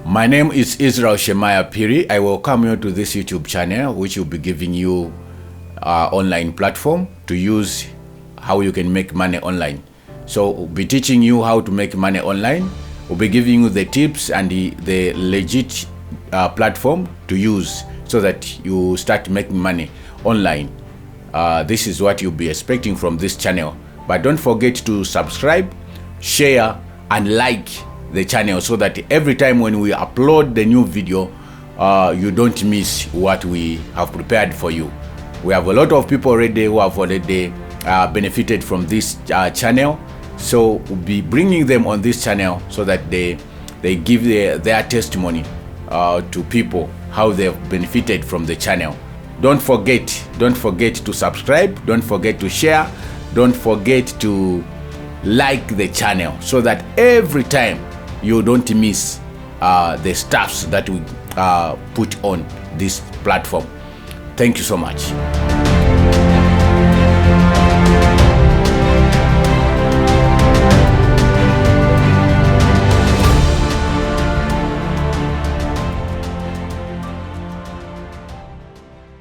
My name is Israel Shemaya Piri. I welcome you to this YouTube channel, which will be giving you online platform to use how you can make money online. So we'll be teaching you how to make money online. We'll be giving you the tips and the legit platform to use so that you start making money online. This is what you'll be expecting from this channel. But don't forget to subscribe, share, and like the channel so that every time when we upload the new video, you don't miss what we have prepared for you. We have a lot of people already who have already benefited from this channel. So we'll be bringing them on this channel so that they give their testimony to people how they've benefited from the channel. Don't forget to subscribe, don't forget to share, don't forget to like the channel so that every time you don't miss the stuffs that we put on this platform. Thank you so much.